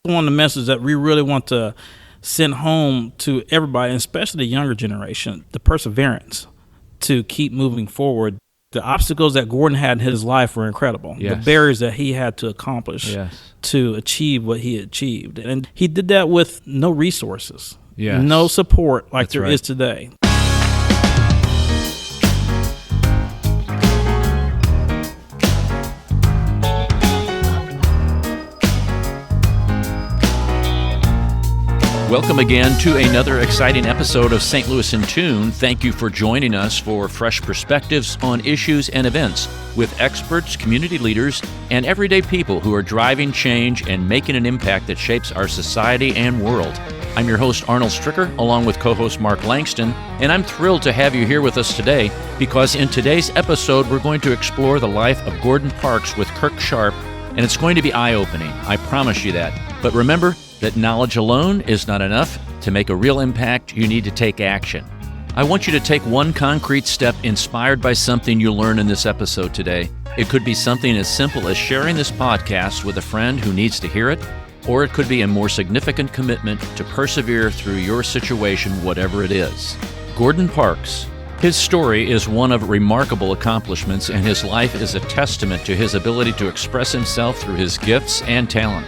One of the messages that we really want to send home to everybody, especially the younger generation, the perseverance to keep moving forward. The obstacles that Gordon had in his life were incredible. Yes. The barriers that he had to accomplish to achieve what he achieved. And he did that with no resources, no support like there is today. Welcome again to another exciting episode of St. Louis in Tune. Thank you for joining us for fresh perspectives on issues and events with experts, community leaders, and everyday people who are driving change and making an impact that shapes our society and world. I'm your host, Arnold Stricker, along with co-host Mark Langston, and I'm thrilled to have you here with us today because in today's episode, we're going to explore the life of Gordon Parks with Kirk Sharp, and it's going to be eye-opening. I promise you that. But remember that knowledge alone is not enough. To make a real impact, you need to take action. I want you to take one concrete step inspired by something you learn in this episode today. It could be something as simple as sharing this podcast with a friend who needs to hear it, or it could be a more significant commitment to persevere through your situation, whatever it is. Gordon Parks. His story is one of remarkable accomplishments, and his life is a testament to his ability to express himself through his gifts and talent.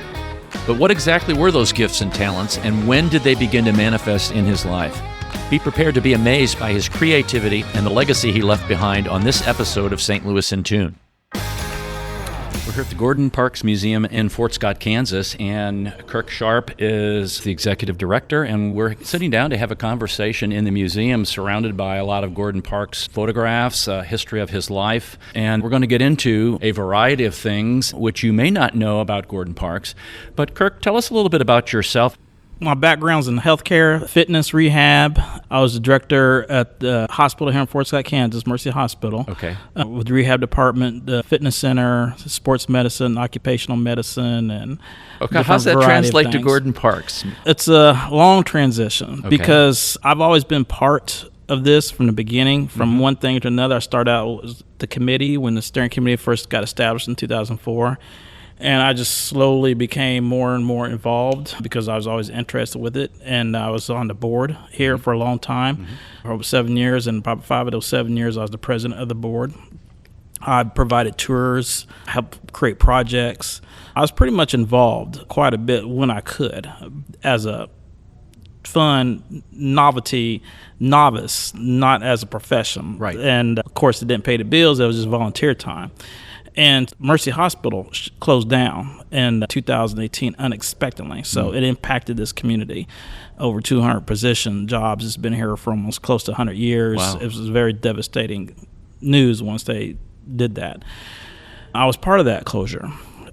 But what exactly were those gifts and talents, and when did they begin to manifest in his life? Be prepared to be amazed by his creativity and the legacy he left behind on this episode of St. Louis in Tune. We're here at the Gordon Parks Museum in Fort Scott, Kansas, and Kirk Sharp is the executive director, and we're sitting down to have a conversation in the museum surrounded by a lot of Gordon Parks photographs, a history of his life, and we're going to get into a variety of things which you may not know about Gordon Parks. But Kirk, tell us a little bit about yourself. My background's in healthcare, fitness, rehab. I was the director at the hospital here in Fort Scott, Kansas, Mercy Hospital. Okay. With the rehab department, the fitness center, sports medicine, occupational medicine, and how does that translate to Gordon Parks? It's a long transition because I've always been part of this from the beginning, from one thing to another. I started out with the committee when the steering committee first got established in 2004. And I just slowly became more and more involved because I was always interested with it. And I was on the board here for a long time, for over 7 years. And probably 5 of those 7 years, I was the president of the board. I provided tours, helped create projects. I was pretty much involved quite a bit when I could as a fun novelty novice, not as a profession. Right. And, of course, it didn't pay the bills. It was just volunteer time. And Mercy Hospital closed down in 2018 unexpectedly, so it impacted this community. Over 200 position jobs. It's been here for almost close to 100 years. Wow. It was very devastating news once they did that. I was part of that closure,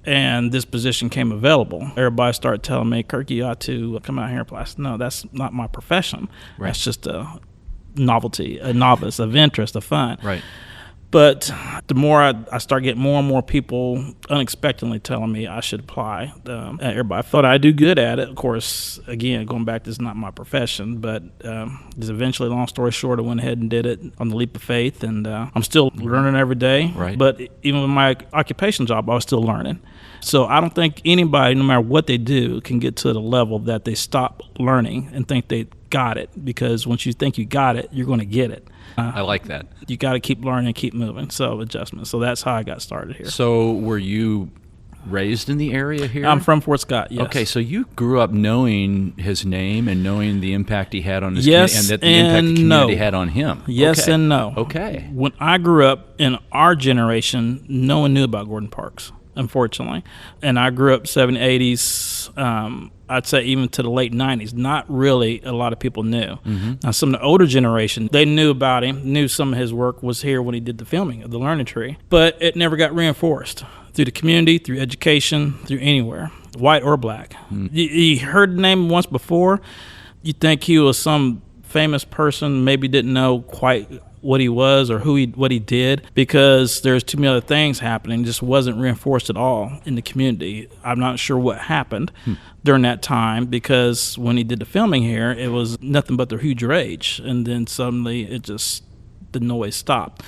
and this position came available. Everybody started telling me, Kirk, you ought to come out here and apply. I said, no, that's not my profession. Right. That's just a novelty, a novice, of interest, of fun. Right. But the more I start getting more and more people unexpectedly telling me I should apply. Everybody thought I'd do good at it. Of course, again, going back, this is not my profession. But just eventually, long story short, I went ahead and did it on the leap of faith. And I'm still learning every day. Right. But even with my occupation job, I was still learning. So I don't think anybody, no matter what they do, can get to the level that they stop learning and think they got it. Because once you think you got it, you're going to get it. I like that. You got to keep learning and keep moving. So adjustments. So that's how I got started here. So were you raised in the area here? I'm from Fort Scott, yes. Okay, so you grew up knowing his name and knowing the impact he had on his community, and that the impact the community had on him. Yes and no. Okay. When I grew up in our generation, no one knew about Gordon Parks, unfortunately. And I grew up 70s, 80s, I'd say even to the late 90s. Not really a lot of people knew. Now, some of the older generation, they knew about him, knew some of his work was here when he did the filming of The Learning Tree. But it never got reinforced through the community, through education, through anywhere, white or black. You heard the name once before. You think he was some famous person, maybe didn't know quite what he was or what he did, because there's too many other things happening. Just wasn't reinforced at all in the community. I'm not sure what happened during that time, because when he did the filming here, it was nothing but the huge rage, and then suddenly the noise stopped.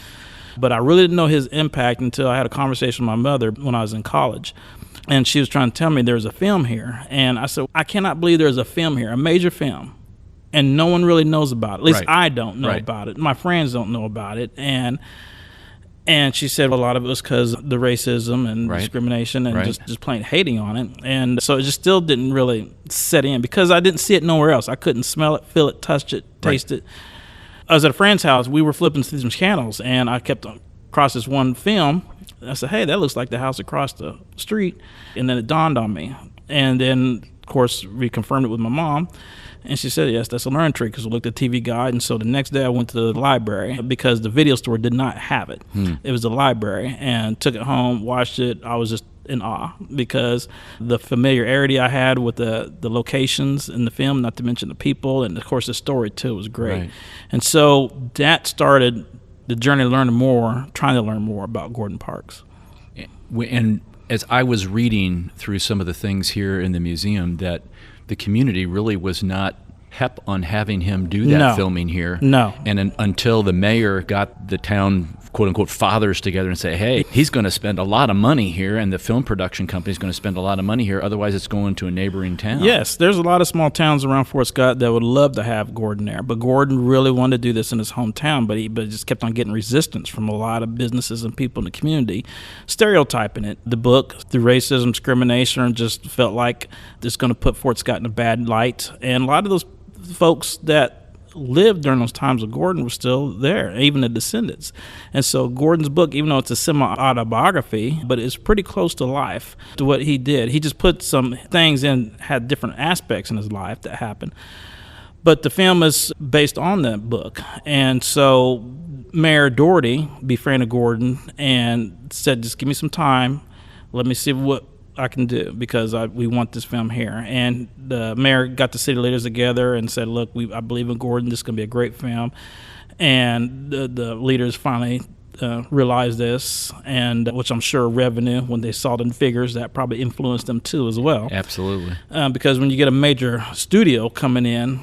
But I really didn't know his impact until I had a conversation with my mother when I was in college. And she was trying to tell me there's a film here. And I said, I cannot believe there's a film here, a major film. And no one really knows about it. At least Right. I don't know Right. about it. My friends don't know about it. And she said a lot of it was because of the racism and Right. discrimination and Right. just plain hating on it. And so it just still didn't really set in because I didn't see it nowhere else. I couldn't smell it, feel it, touch it, taste it. I was at a friend's house. We were flipping through some channels, and I kept across this one film. I said, hey, that looks like the house across the street. And then it dawned on me. And then, of course, we confirmed it with my mom. And she said, yes, that's a learning tree because we looked at TV Guide. And so the next day I went to the library because the video store did not have it. It was the library, and took it home, watched it. I was just in awe because the familiarity I had with the locations in the film, not to mention the people, and of course the story too was great. Right. And so that started the journey of trying to learn more about Gordon Parks. And as I was reading through some of the things here in the museum, that the community really was not hep on having him do that No. filming here. No. And until the mayor got the town, quote unquote, fathers together and say, hey, he's going to spend a lot of money here, and the film production company's going to spend a lot of money here, otherwise it's going to a neighboring town. Yes, there's a lot of small towns around Fort Scott that would love to have Gordon there, but Gordon really wanted to do this in his hometown, but he just kept on getting resistance from a lot of businesses and people in the community, stereotyping it. The book, through racism, discrimination, just felt like it's going to put Fort Scott in a bad light, and a lot of those folks that lived during those times of Gordon were still there, even the descendants. And so Gordon's book, even though it's a semi-autobiography, but it's pretty close to life, to what he did. He just put some things in, had different aspects in his life that happened. But the film is based on that book. And so Mayor Doherty befriended Gordon and said, just give me some time. Let me see what I can do because we want this film here. And the mayor got the city leaders together and said, look, I believe in Gordon. This is going to be a great film. And the leaders finally realized this, and which I'm sure revenue, when they saw the figures, that probably influenced them too as well. Absolutely. Because when you get a major studio coming in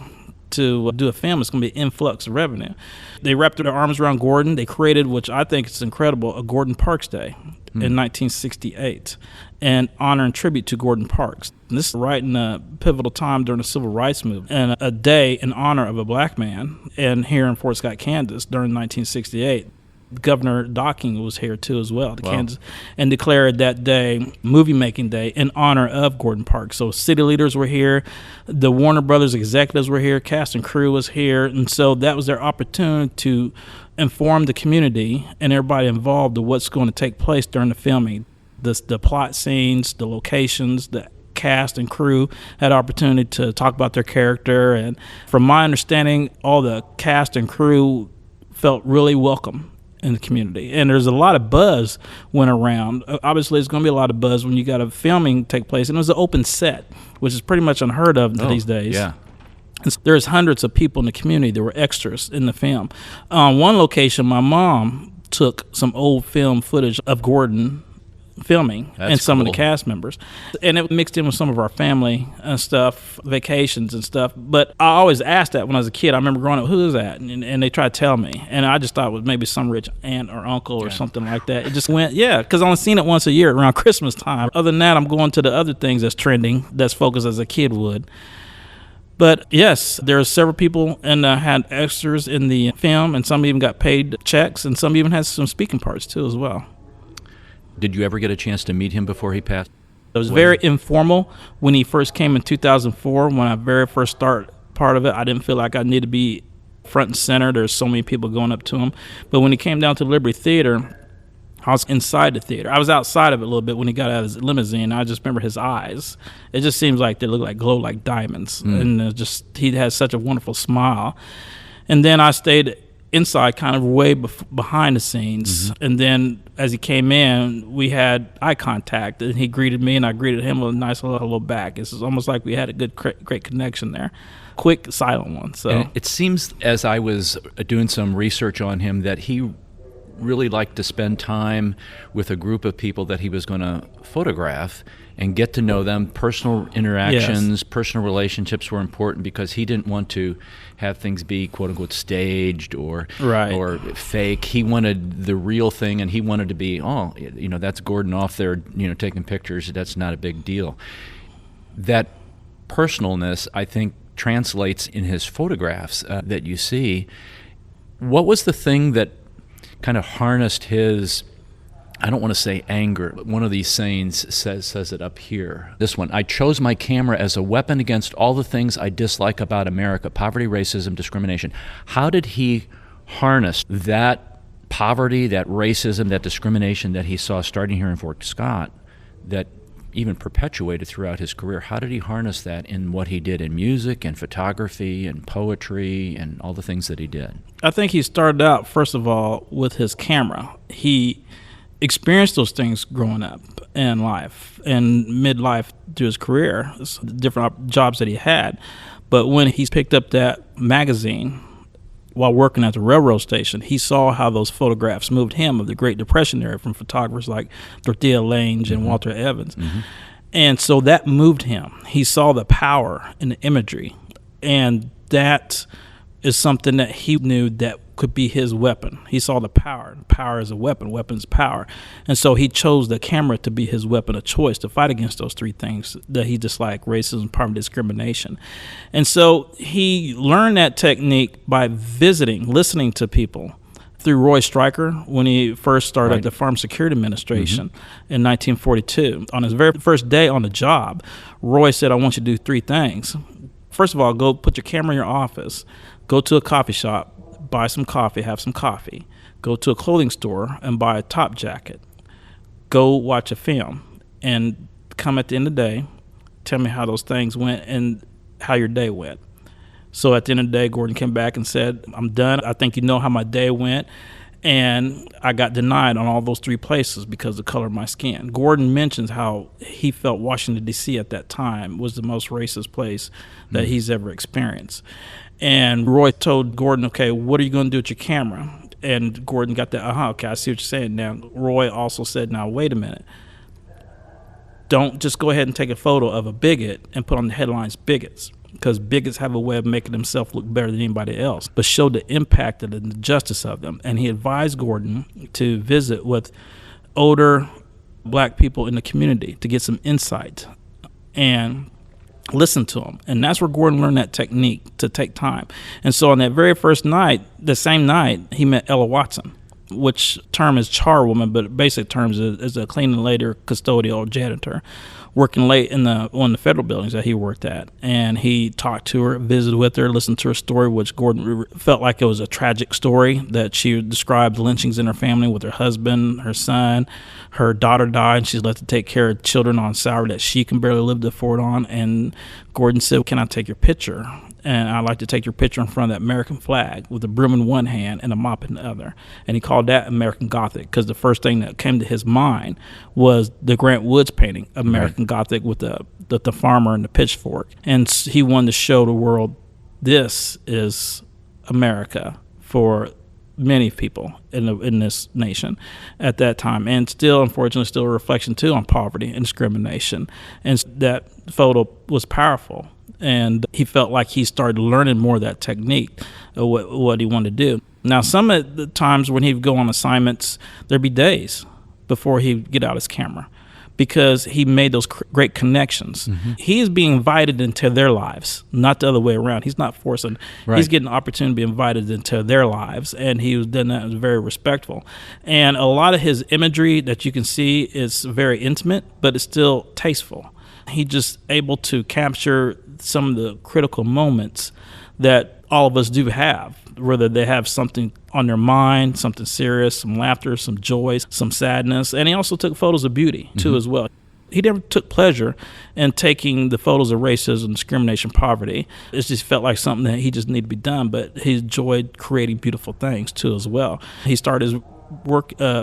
to do a film, it's going to be an influx of revenue. They wrapped their arms around Gordon. They created, which I think is incredible, a Gordon Parks Day in 1968, and honor and tribute to Gordon Parks. And this is right in a pivotal time during the Civil Rights Movement, and a day in honor of a black man. And here in Fort Scott, Kansas, during 1968, Governor Docking was here too as well, Kansas, and declared that day movie making day in honor of Gordon Parks. So city leaders were here, the Warner Brothers executives were here, cast and crew was here, and so that was their opportunity to inform the community and everybody involved of what's going to take place during the filming. The plot scenes, the locations, the cast and crew had opportunity to talk about their character, and from my understanding, all the cast and crew felt really welcome in the community. And there's a lot of buzz went around. Obviously, there's going to be a lot of buzz when you got a filming take place, and it was an open set, which is pretty much unheard of these days. Yeah. And so there's hundreds of people in the community that were extras in the film. On one location, my mom took some old film footage of Gordon filming and some of the cast members, and it mixed in with some of our family stuff, vacations and stuff. But I always asked that when I was a kid. I remember growing up, who is that? And they tried to tell me, and I just thought it was maybe some rich aunt or uncle or something like that. It just went, because I only seen it once a year around Christmas time. Other than that, I'm going to the other things that's trending, that's focused as a kid would. But yes, there are several people and had extras in the film, and some even got paid checks, and some even had some speaking parts too as well. Did you ever get a chance to meet him before he passed? It was very informal when he first came in 2004. When I very first started part of it, I didn't feel like I needed to be front and center. There's so many people going up to him. But when he came down to the Liberty Theater, I was inside the theater. I was outside of it a little bit when he got out of his limousine. I just remember his eyes. It just seems like they look like glow like diamonds. And he has such a wonderful smile. And then I stayed inside, kind of way behind the scenes. And then as he came in, we had eye contact, and he greeted me, and I greeted him with a nice little hello back. It's almost like we had a good, great connection there. Quick, silent one. So and it seems, as I was doing some research on him, that he really liked to spend time with a group of people that he was going to photograph and get to know them. Personal interactions, personal relationships were important because he didn't want to have things be quote unquote staged or fake. He wanted the real thing, and he wanted to be, that's Gordon off there, taking pictures. That's not a big deal. That personalness, I think, translates in his photographs that you see. What was the thing that kind of harnessed his, I don't want to say anger, but one of these sayings says it up here. This one: I chose my camera as a weapon against all the things I dislike about America: poverty, racism, discrimination. How did he harness that poverty, that racism, that discrimination that he saw starting here in Fort Scott, that even perpetuated throughout his career? How did he harness that in what he did in music and photography and poetry and all the things that he did? I think he started out, first of all, with his camera. He experienced those things growing up in life and midlife through his career, different jobs that he had. But when he picked up that magazine while working at the railroad station, he saw how those photographs moved him of the Great Depression era from photographers like Dorothea Lange and Walter Evans. And so that moved him. He saw the power in the imagery, and that is something that he knew that could be his weapon. He saw the power. Power is a weapon. Weapon's power. And so he chose the camera to be his weapon of choice to fight against those three things that he disliked: racism, poverty, discrimination. And so he learned that technique by listening to people through Roy Stryker when he first started at the Farm Security Administration in 1942. On his very first day on the job, Roy said, I want you to do three things. First of all, go put your camera in your office, go to a coffee shop, buy some coffee, have some coffee, go to a clothing store and buy a top jacket, go watch a film, and come at the end of the day, tell me how those things went and how your day went. So at the end of the day, Gordon came back and said, I'm done. I think you know how my day went. And I got denied on all those three places because of the color of my skin. Gordon mentions how he felt Washington, D.C. at that time was the most racist place that he's ever experienced. And Roy told Gordon, okay, what are you going to do with your camera? And Gordon got that, okay, I see what you're saying. Now, Roy also said, now, wait a minute. Don't just go ahead and take a photo of a bigot and put on the headlines bigots, because bigots have a way of making themselves look better than anybody else, but show the impact and the justice of them. And he advised Gordon to visit with older black people in the community to get some insight and listen to them. And that's where Gordon learned that technique, to take time. And so on that very first night, the same night, he met Ella Watson, which term is charwoman, but basic terms is a cleaning lady or custodial janitor, working late in one of the federal buildings that he worked at. And he talked to her, visited with her, listened to her story, which Gordon felt like it was a tragic story, that she described lynchings in her family with her husband, her son. Her daughter died, and she's left to take care of children on salary that she can barely live to afford on. And Gordon said, can I take your picture? And I'd like to take your picture in front of that American flag with a broom in one hand and a mop in the other. And he called that American Gothic, because the first thing that came to his mind was the Grant Woods painting, American Gothic, with the farmer and the pitchfork. And he wanted to show the world, this is America for many people in this nation at that time, and still, unfortunately, still a reflection too on poverty and discrimination. And that photo was powerful, and he felt like he started learning more of that technique of what he wanted to do. Now, some of the times when he'd go on assignments, there'd be days before he'd get out his camera, because he made those great connections. He is being invited into their lives, not the other way around. He's not forcing. He's getting an opportunity to be invited into their lives, and he was done that, was very respectful. And a lot of his imagery that you can see is very intimate, but it's still tasteful. He just able to capture some of the critical moments that all of us do have, whether they have something on their mind, something serious, some laughter, some joy, some sadness. And he also took photos of beauty, too, as well. He never took pleasure in taking the photos of racism, discrimination, poverty. It just felt like something that he just needed to be done, but he enjoyed creating beautiful things, too, as well. He started his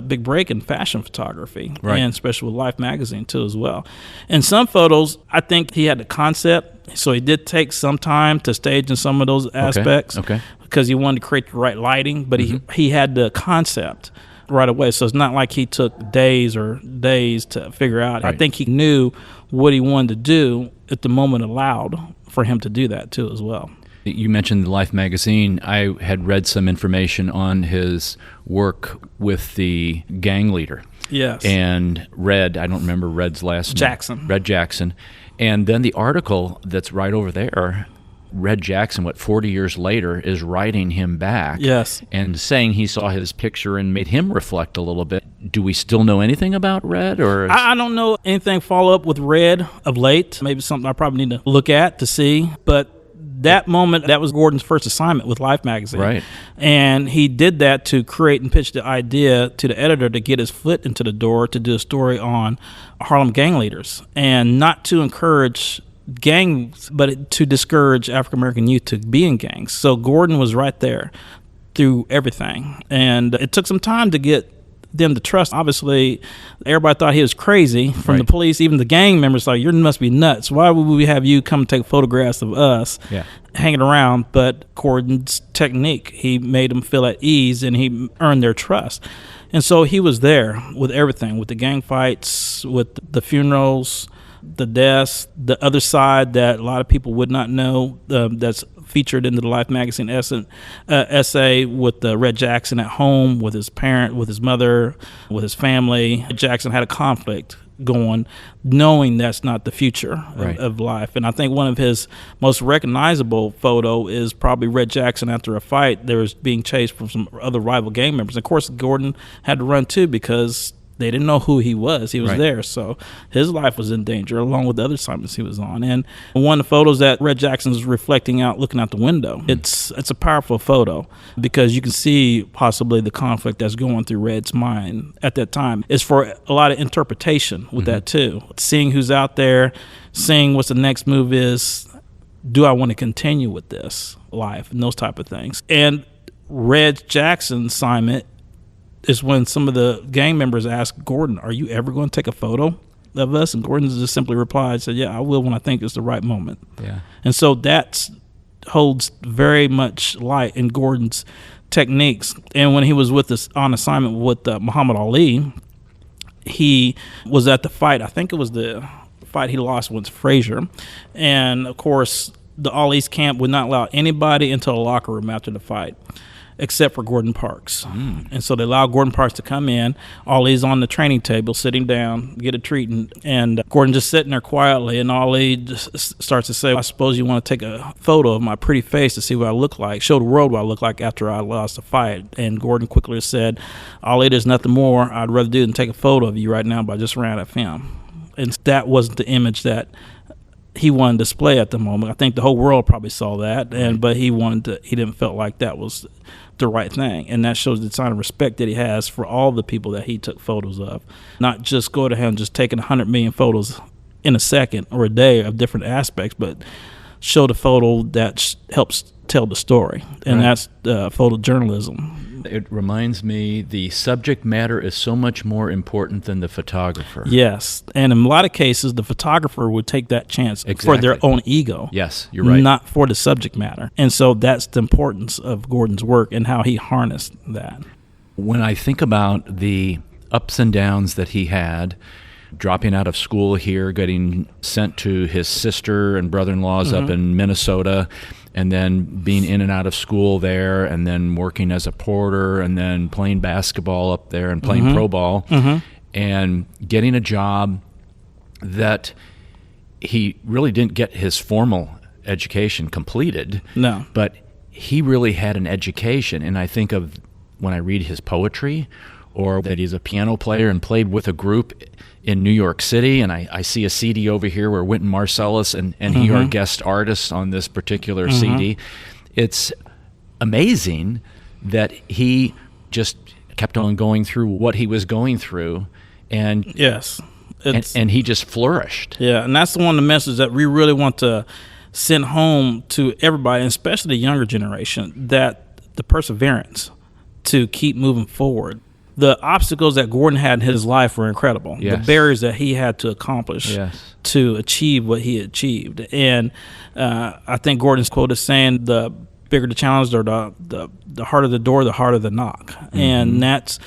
big break in fashion photography, and especially with Life magazine too as well. And some photos, I think he had the concept, so he did take some time to stage in some of those aspects, because he wanted to create the right lighting, but he had the concept right away. So it's not like he took days to figure out. Right. I think he knew what he wanted to do at the moment allowed for him to do that too as well. You mentioned Life magazine. I had read some information on his work with the gang leader. Yes. And Red, I don't remember Red's last name. Jackson. Red Jackson. And then the article that's right over there, Red Jackson, 40 years later, is writing him back. Yes. And saying he saw his picture and made him reflect a little bit. Do we still know anything about Red? Or I don't know anything follow up with Red of late. Maybe something I probably need to look at to see. But that moment, that was Gordon's first assignment with Life magazine. Right. And he did that to create and pitch the idea to the editor to get his foot into the door to do a story on Harlem gang leaders, and not to encourage gangs, but to discourage African-American youth to be in gangs. So Gordon was right there through everything. And it took some time to get them to trust. Obviously, everybody thought he was crazy, from the police, even the gang members, like, you must be nuts. Why would we have you come take photographs of us hanging around? But Gordon's technique, he made them feel at ease, and he earned their trust. And so he was there with everything, with the gang fights, with the funerals, the deaths, the other side that a lot of people would not know, that's featured in the Life magazine essay, with Red Jackson at home with his parent, with his mother, with his family. Jackson had a conflict going, knowing that's not the future of life. And I think one of his most recognizable photo is probably Red Jackson after a fight. There was being chased from some other rival gang members. Of course, Gordon had to run too, because they didn't know who he was. He was there. So his life was in danger, along with the other assignments he was on. And one of the photos that Red Jackson's reflecting out, looking out the window, it's a powerful photo, because you can see possibly the conflict that's going through Red's mind at that time. It's for a lot of interpretation with that too. Seeing who's out there, seeing what the next move is. Do I want to continue with this life, and those type of things. And Red Jackson's assignment is when some of the gang members asked Gordon, "Are you ever going to take a photo of us?" And Gordon just simply replied, said, "Yeah, I will when I think it's the right moment." Yeah. And so that holds very much light in Gordon's techniques. And when he was with us on assignment with Muhammad Ali, he was at the fight. I think it was the fight he lost with Frazier. And of course, the Ali's camp would not allow anybody into the locker room after the fight, except for Gordon Parks. And so they allowed Gordon Parks to come in. Ali's on the training table, sitting down, get a treat, and Gordon just sitting there quietly, and Ali just starts to say, "I suppose you want to take a photo of my pretty face to see what I look like, show the world what I look like after I lost a fight." And Gordon quickly said, "Ali, there's nothing more I'd rather do than take a photo of you right now, but I just ran out of film." And that wasn't the image that he wanted to display at the moment. I think the whole world probably saw that, but he didn't feel like that was the right thing. And that shows the sign of respect that he has for all the people that he took photos of. Not just go to him just taking 100 million photos in a second or a day of different aspects, but show the photo that helps tell the story. And that's photojournalism. It reminds me, the subject matter is so much more important than the photographer. Yes. And in a lot of cases, the photographer would take that chance for their own ego. Yes, you're right. Not for the subject matter. And so that's the importance of Gordon's work and how he harnessed that. When I think about the ups and downs that he had, dropping out of school here, getting sent to his sister and brother-in-laws up in Minnesota, and then being in and out of school there, and then working as a porter, and then playing basketball up there and playing pro ball, and getting a job that he really didn't get his formal education completed. No. But he really had an education, and I think of when I read his poetry, or that he's a piano player and played with a group in New York City, and I see a CD over here where Wynton Marsalis and he are guest artists on this particular CD. It's amazing that he just kept on going through what he was going through, and and he just flourished. Yeah, and that's one of the messages that we really want to send home to everybody, and especially the younger generation, that the perseverance to keep moving forward. The obstacles that Gordon had in his life were incredible. Yes. The barriers that he had to accomplish to achieve what he achieved. And I think Gordon's quote is saying, the bigger the challenge, or the harder the door, the harder the knock. And that's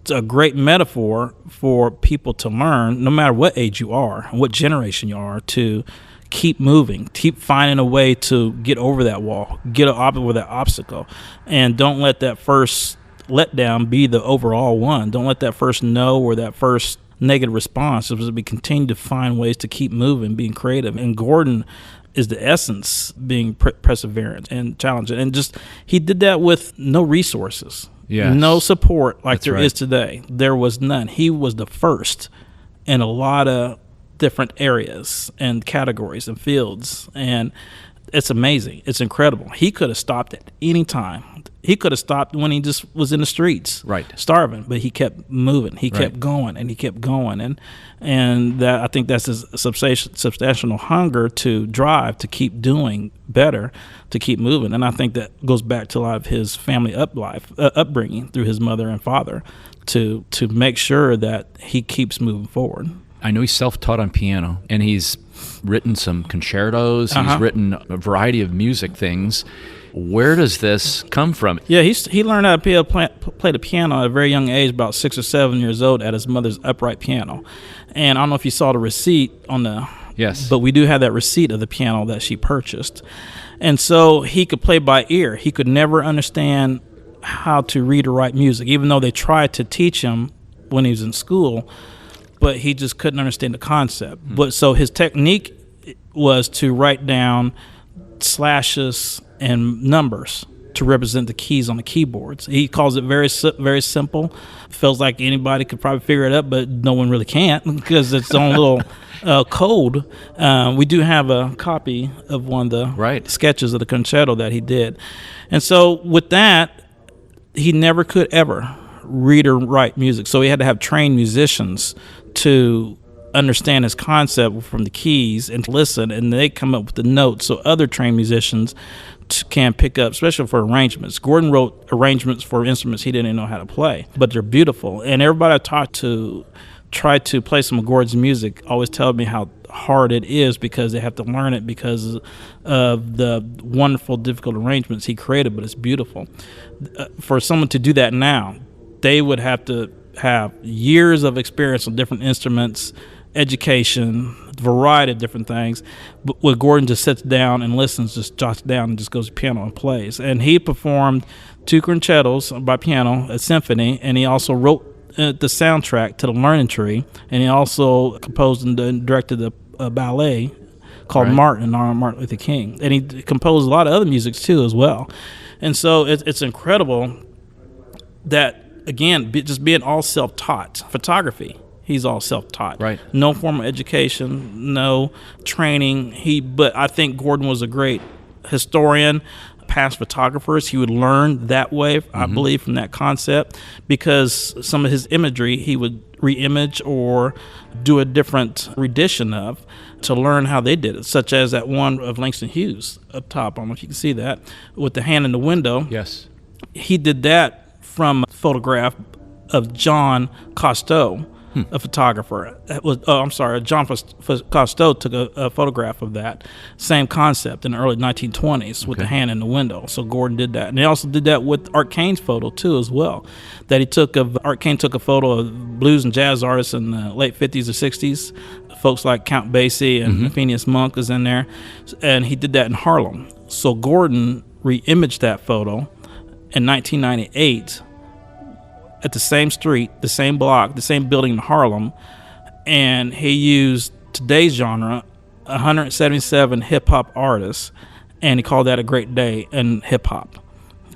a great metaphor for people to learn, no matter what age you are, what generation you are, to keep moving, keep finding a way to get over that wall, get over that obstacle, and don't let that first letdown be the overall one. Don't let that first no or that first negative response. We continue to find ways to keep moving, being creative. And Gordon is the essence, being perseverant and challenging. And just, he did that with no resources, no support like there is today. There was none. He was the first in a lot of different areas and categories and fields. And it's amazing. It's incredible. He could have stopped at any time. He could have stopped when he just was in the streets, starving, but he kept moving. He kept going, and he kept going, and that, I think that's his substantial hunger to drive, to keep doing better, to keep moving. And I think that goes back to a lot of his family upbringing through his mother and father, to make sure that he keeps moving forward. I know he's self-taught on piano, and he's written some concertos. He's written a variety of music things. Where does this come from? Yeah, he learned how to play the piano at a very young age, about 6 or 7 years old, at his mother's upright piano. And I don't know if you saw the receipt on the... Yes. But we do have that receipt of the piano that she purchased. And so he could play by ear. He could never understand how to read or write music, even though they tried to teach him when he was in school, but he just couldn't understand the concept. But so his technique was to write down slashes and numbers to represent the keys on the keyboards. He calls it very simple. Feels like anybody could probably figure it out, but no one really can't, because it's its own little code. We do have a copy of one of the sketches of the concerto that he did. And so with that, he never could ever read or write music. So he had to have trained musicians to understand his concept from the keys and to listen, and they come up with the notes so other trained musicians can pick up, especially for arrangements. Gordon wrote arrangements for instruments he didn't even know how to play, but they're beautiful. And everybody I talked to try to play some of Gordon's music always tell me how hard it is, because they have to learn it because of the wonderful, difficult arrangements he created, but it's beautiful. For someone to do that now, they would have to have years of experience on different instruments, education, variety of different things. But with Gordon just sits down and listens, just jots down and just goes to piano and plays. And he performed 2 concertos by piano, a symphony, and he also wrote the soundtrack to The Learning Tree, and he also composed and directed a ballet called Martin Luther King. And he composed a lot of other music too as well. And so it's incredible that, again, just being all self-taught. Photography, he's all self-taught. Right. No formal education, no training. But I think Gordon was a great historian. Past photographers, he would learn that way, I believe, from that concept, because some of his imagery he would re-image or do a different rendition of to learn how they did it, such as that one of Langston Hughes up top. I don't know if you can see that, with the hand in the window. Yes. He did that from a photograph of John Costeau, a photographer. John Costeau took a photograph of that same concept in the early 1920s with the hand in the window. So Gordon did that. And he also did that with Art Kane's photo too as well. Art Kane took a photo of blues and jazz artists in the late 50s or 60s. Folks like Count Basie and Phineas Monk was in there. And he did that in Harlem. So Gordon re-imaged that photo in 1998 at the same street, the same block, the same building in Harlem, and he used today's genre, 177 hip-hop artists, and he called that a great day in hip-hop.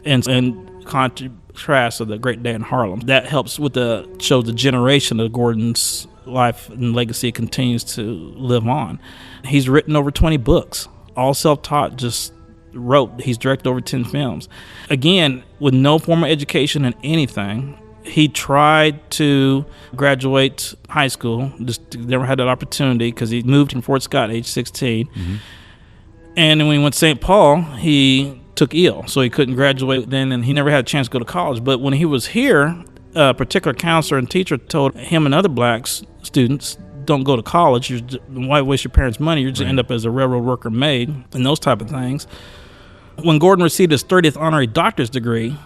And in contrast of the great day in Harlem, that helps shows the generation of Gordon's life and legacy continues to live on. He's written over 20 books, all self-taught, he's directed over 10 films. Again, with no formal education in anything. He tried to graduate high school, just never had that opportunity because he moved from Fort Scott at age 16. And when he went to St. Paul, he took ill, so he couldn't graduate then, and he never had a chance to go to college. But when he was here, a particular counselor and teacher told him and other black students, don't go to college. Why waste your parents' money? You're just end up as a railroad worker maid and those type of things. When Gordon received his 30th honorary doctor's degree,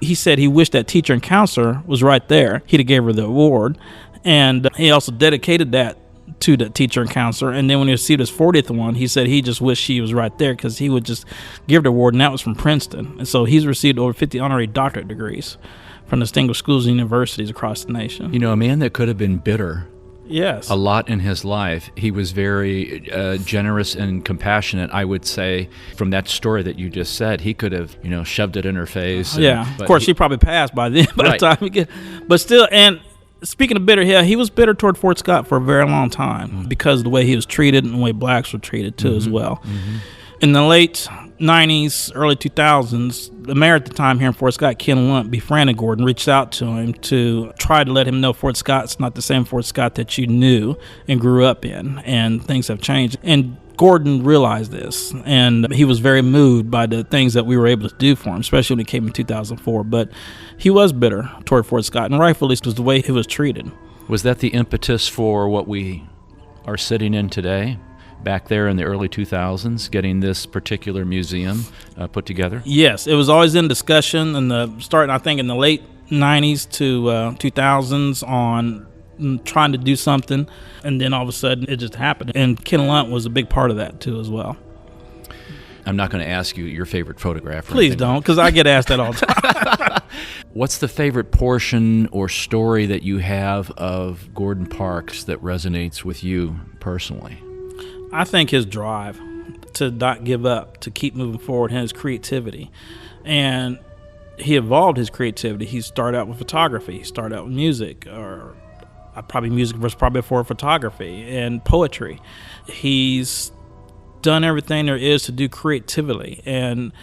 He said he wished that teacher and counselor was right there. He'd have gave her the award. And he also dedicated that to the teacher and counselor. And then when he received his 40th one, he said he just wished she was right there because he would just give the award, and that was from Princeton. And so he's received over 50 honorary doctorate degrees from distinguished schools and universities across the nation. You know, a man that could have been bitter Yes. a lot in his life. He was very generous and compassionate, I would say. From that story that you just said, he could have, shoved it in her face. Of course, she probably passed by then by Right. the time we get. But still, and speaking of bitter, he was bitter toward Fort Scott for a very long time because of the way he was treated and the way blacks were treated too as well. In the late 90s, early 2000s, the mayor at the time here in Fort Scott, Ken Lunt, befriended Gordon, reached out to him to try to let him know Fort Scott's not the same Fort Scott that you knew and grew up in, and things have changed. And Gordon realized this, and he was very moved by the things that we were able to do for him, especially when he came in 2004. But he was bitter toward Fort Scott, and rightfully was the way he was treated. Was that the impetus for what we are sitting in today? Back there in the early 2000s, getting this particular museum put together? Yes, it was always in discussion starting, I think, in the late 90s to 2000s on trying to do something, and then all of a sudden it just happened. And Ken Lunt was a big part of that too as well. I'm not going to ask you your favorite photograph. Please don't, because I get asked that all the time. What's the favorite portion or story that you have of Gordon Parks that resonates with you personally? I think his drive to not give up, to keep moving forward, and his creativity. And he evolved his creativity. He started out with photography. He started out with music, or music was probably before photography, and poetry. He's done everything there is to do creatively. And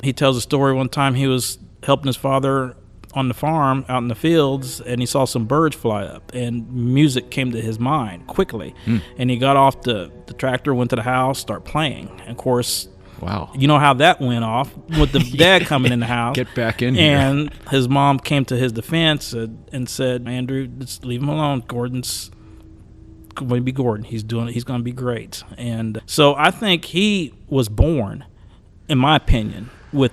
he tells a story one time he was helping his father on the farm out in the fields, and he saw some birds fly up, and music came to his mind quickly. And he got off the tractor, went to the house, started playing. And of course, wow, you know how that went off with the dad coming in the house. Get back in here. And his mom came to his defense and said, Andrew, just leave him alone. Gordon's going to be Gordon. He's going to be great. And so I think he was born, in my opinion, with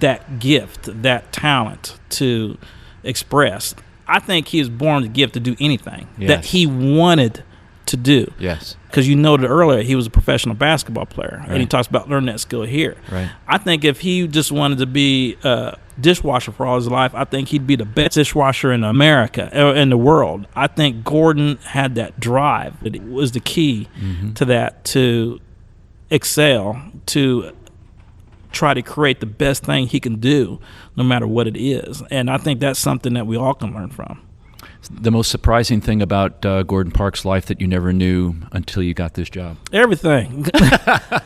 that gift, that talent to express. I think he was born with the gift to do anything that he wanted to do. Yes. Because you noted earlier he was a professional basketball player, Right. and he talks about learning that skill here. Right. I think if he just wanted to be a dishwasher for all his life, I think he'd be the best dishwasher in America, or in the world. I think Gordon had that drive. It was the key to that, to excel, to try to create the best thing he can do, no matter what it is. And I think that's something that we all can learn from. The most surprising thing about Gordon Parks' life that you never knew until you got this job? Everything.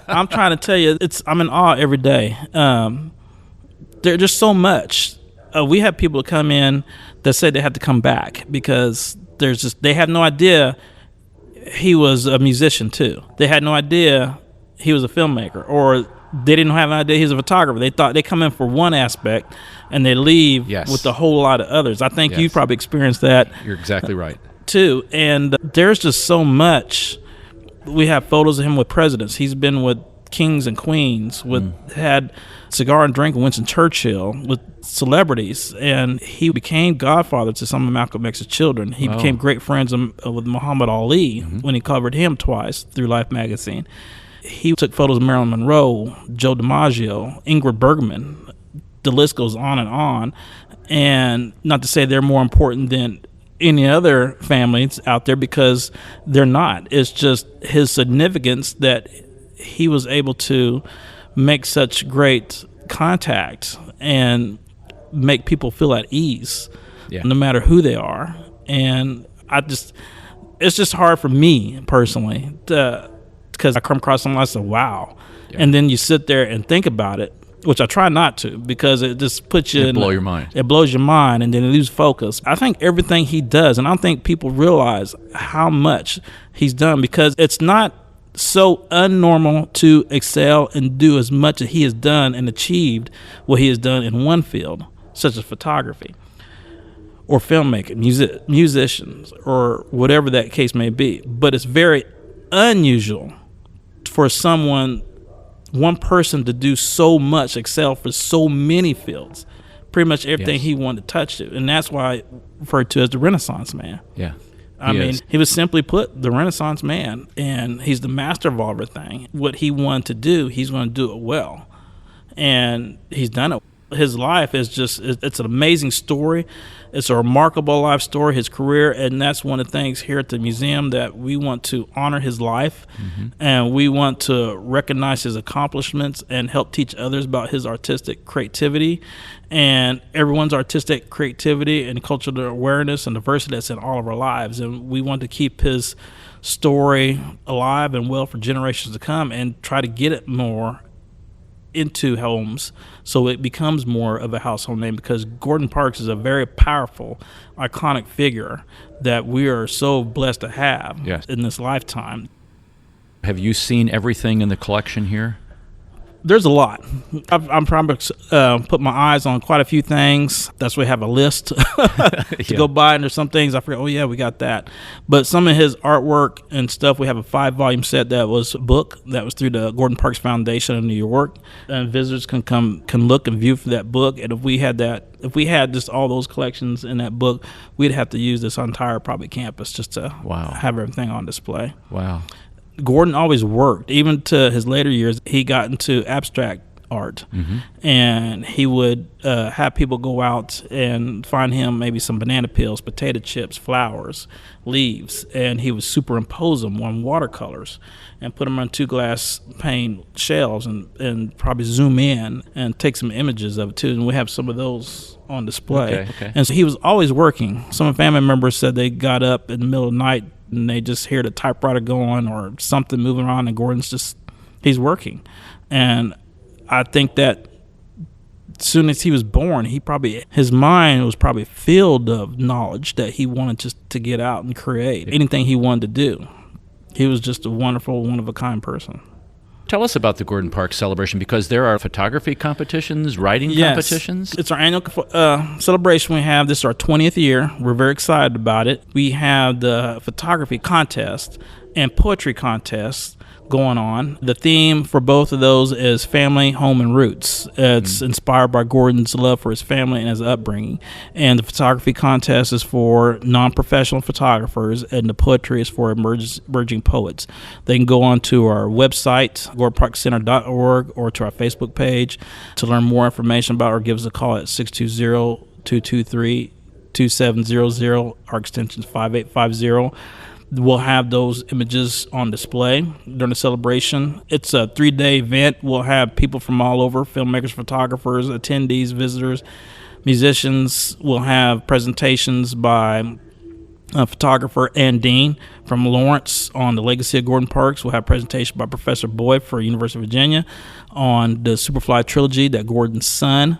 I'm trying to tell you, I'm in awe every day. There's just so much. We have people come in that say they have to come back because they have no idea he was a musician too. They had no idea he was a filmmaker, or they didn't have an idea he was a photographer. They thought they come in for one aspect and they leave with a whole lot of others. I think you probably experienced that. You're exactly right. Too. And there's just so much. We have photos of him with presidents. He's been with kings and queens, had cigar and drink with Winston Churchill, with celebrities, and he became godfather to some of Malcolm X's children. He became great friends with Muhammad Ali when he covered him twice through Life magazine. He took photos of Marilyn Monroe, Joe DiMaggio, Ingrid Bergman. The list goes on and on. And not to say they're more important than any other families out there, because they're not. It's just his significance that he was able to make such great contact and make people feel at ease, no matter who they are. And it's just hard for me personally because I come across someone, I say, wow. Yeah. And then you sit there and think about it, which I try not to, because it just puts you blow your mind. It blows your mind, and then you lose focus. I think everything he does, and I don't think people realize how much he's done, because it's not so unnormal to excel and do as much as he has done and achieved what he has done in one field, such as photography or filmmaking, musicians, or whatever that case may be. But it's very unusual for one person to do so much, excel for so many fields, pretty much everything Yes. he wanted to touch it. And that's why I referred to as the Renaissance man. Yeah. I mean, he was simply put the Renaissance man, and he's the master of everything. What he wanted to do, he's going to do it well. And he's done it. His life is just, it's an amazing story. It's a remarkable life story, his career, and that's one of the things here at the museum that we want to honor his life, and we want to recognize his accomplishments and help teach others about his artistic creativity and everyone's artistic creativity and cultural awareness and diversity that's in all of our lives. And we want to keep his story alive and well for generations to come and try to get it more into homes so it becomes more of a household name, because Gordon Parks is a very powerful, iconic figure that we are so blessed to have in this lifetime. Have you seen everything in the collection here? There's a lot. I'm probably put my eyes on quite a few things. That's why we have a list to go by, and there's some things I forget. Oh yeah, we got that. But some of his artwork and stuff, we have a 5-volume set that was a book that was through the Gordon Parks Foundation in New York, and visitors can look and view for that book. And if we had just all those collections in that book, we'd have to use this entire probably campus just to have everything on display. Wow. Gordon always worked. Even to his later years, he got into abstract art, and he would have people go out and find him maybe some banana peels, potato chips, flowers, leaves, and he would superimpose them on watercolors and put them on 2 glass pane shelves and probably zoom in and take some images of it too. And we have some of those on display. Okay. And so he was always working. Some family members said they got up in the middle of the night and they just hear the typewriter going or something moving around, and Gordon's he's working. And I think that as soon as he was born, his mind was probably filled of knowledge that he wanted just to get out and create anything he wanted to do. He was just a wonderful, one-of-a-kind person. Tell us about the Gordon Parks celebration, because there are photography competitions, writing competitions. It's our annual celebration we have. This is our 20th year. We're very excited about it. We have the photography contest and poetry contest going on. The theme for both of those is family, home, and roots. It's inspired by Gordon's love for his family and his upbringing. And the photography contest is for non-professional photographers, and the poetry is for emerging poets. They can go on to our website, gordonparkscenter.org, or to our Facebook page to learn more information about it, or give us a call at 620-223-2700. Our extension is 5850. We'll have those images on display during the celebration. It's a 3-day event. We'll have people from all over, filmmakers, photographers, attendees, visitors, musicians. We'll have presentations by photographer Ann Dean from Lawrence on the legacy of Gordon Parks. We'll have a presentation by Professor Boyd for University of Virginia on the Superfly trilogy that Gordon's son,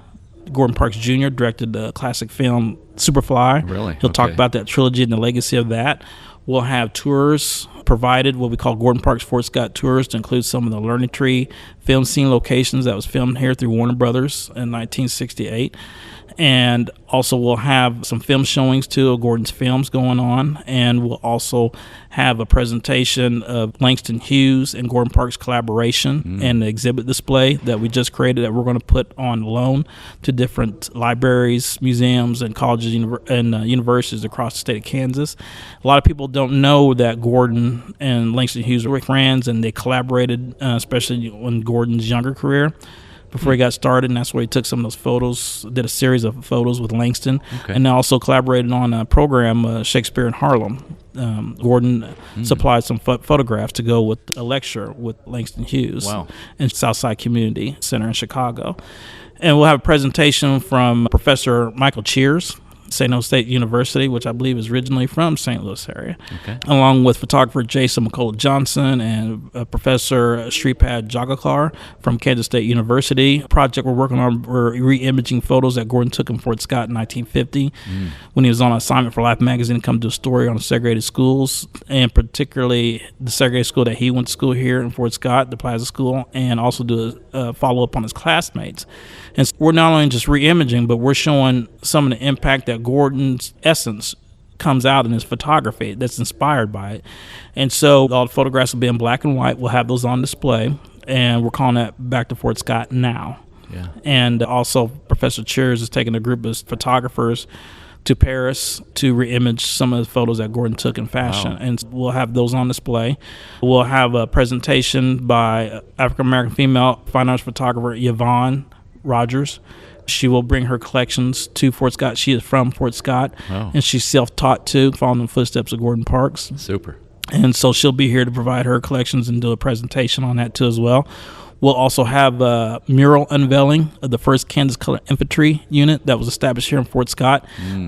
Gordon Parks Jr., directed the classic film Superfly. Really? He'll talk about that trilogy and the legacy of that. We'll have tours provided, what we call Gordon Parks Fort Scott tours, to include some of the Learning Tree film scene locations that was filmed here through Warner Brothers in 1968. And also we'll have some film showings too of Gordon's films going on, and we'll also have a presentation of Langston Hughes and Gordon Parks' collaboration and the exhibit display that we just created that we're going to put on loan to different libraries, museums, and colleges and universities across the state of Kansas. A lot of people don't know that Gordon and Langston Hughes were friends, and they collaborated, especially in Gordon's younger career, before he got started, and that's where he took some of those photos, did a series of photos with Langston, and also collaborated on a program, Shakespeare in Harlem. Gordon supplied some photographs to go with a lecture with Langston Hughes in Southside Community Center in Chicago. And we'll have a presentation from Professor Michael Cheers, St. Louis State University, which I believe is originally from St. Louis area, along with photographer Jason McCullough Johnson and Professor Shripad Jagakar from Kansas State University. A project we're working on, we're re-imaging photos that Gordon took in Fort Scott in 1950 when he was on assignment for Life magazine to come do a story on segregated schools, and particularly the segregated school that he went to school here in Fort Scott, the Plaza School, and also do a follow-up on his classmates. And so we're not only just re-imaging, but we're showing some of the impact that Gordon's essence comes out in his photography that's inspired by it. And so all the photographs will be in black and white. We'll have those on display, and we're calling that Back to Fort Scott Now. Yeah. And also Professor Cheers is taking a group of photographers to Paris to reimage some of the photos that Gordon took in fashion. Wow. And we'll have those on display. We'll have a presentation by African-American female fine arts photographer Yvonne Rogers. She will bring her collections to Fort Scott. She is from Fort Scott, Wow. and she's self-taught too, following the footsteps of Gordon Parks. Super. And so she'll be here to provide her collections and do a presentation on that too as well. We'll also have a mural unveiling of the first Kansas Colored Infantry unit that was established here in Fort Scott.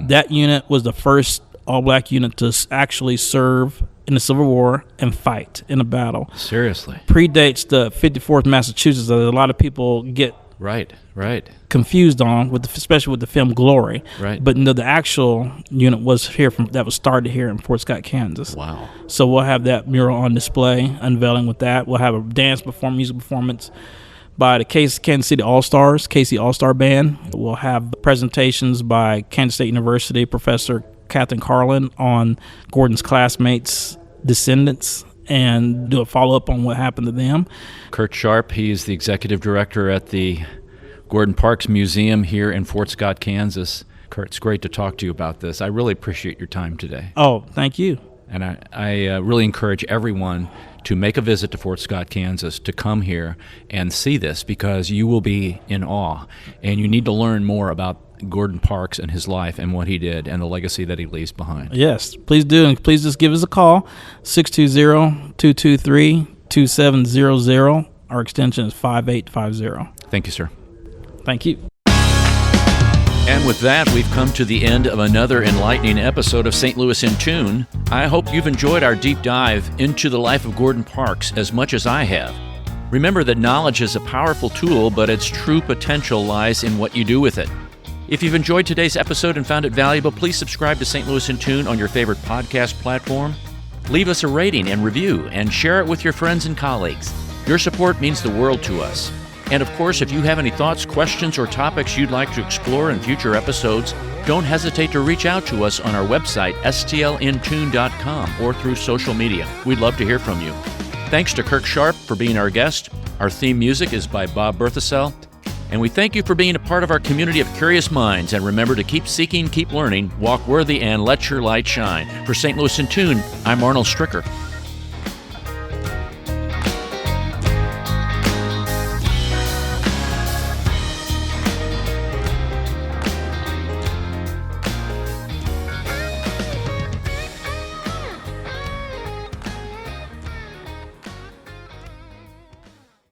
That unit was the first all-black unit to actually serve in the Civil War and fight in a battle. Seriously. Predates the 54th Massachusetts that a lot of people get Right. confused on, especially with the film Glory. Right. But no, the actual unit was that was started here in Fort Scott, Kansas. Wow. So we'll have that mural on display, unveiling with that. We'll have a music performance by the Kansas City All-Stars, KC All-Star Band. We'll have presentations by Kansas State University Professor Catherine Carlin on Gordon's classmates' descendants, and do a follow-up on what happened to them. Kurt Sharp, he's the executive director at the Gordon Parks Museum here in Fort Scott, Kansas. Kurt, it's great to talk to you about this. I really appreciate your time today. Oh, thank you. And I really encourage everyone to make a visit to Fort Scott, Kansas, to come here and see this, because you will be in awe. And you need to learn more about Gordon Parks and his life and what he did and the legacy that he leaves behind. Yes, please do. And please just give us a call, 620-223-2700. Our extension is 5850. Thank you, sir. Thank you. And with that, we've come to the end of another enlightening episode of St. Louis in Tune. I hope you've enjoyed our deep dive into the life of Gordon Parks as much as I have. Remember that knowledge is a powerful tool, but its true potential lies in what you do with it. If you've enjoyed today's episode and found it valuable, please subscribe to St. Louis in Tune on your favorite podcast platform. Leave us a rating and review, and share it with your friends and colleagues. Your support means the world to us. And of course, if you have any thoughts, questions, or topics you'd like to explore in future episodes, don't hesitate to reach out to us on our website, stlintune.com, or through social media. We'd love to hear from you. Thanks to Kirk Sharp for being our guest. Our theme music is by Bob Berthasell. And we thank you for being a part of our community of curious minds. And remember to keep seeking, keep learning, walk worthy, and let your light shine. For St. Louis in Tune, I'm Arnold Stricker.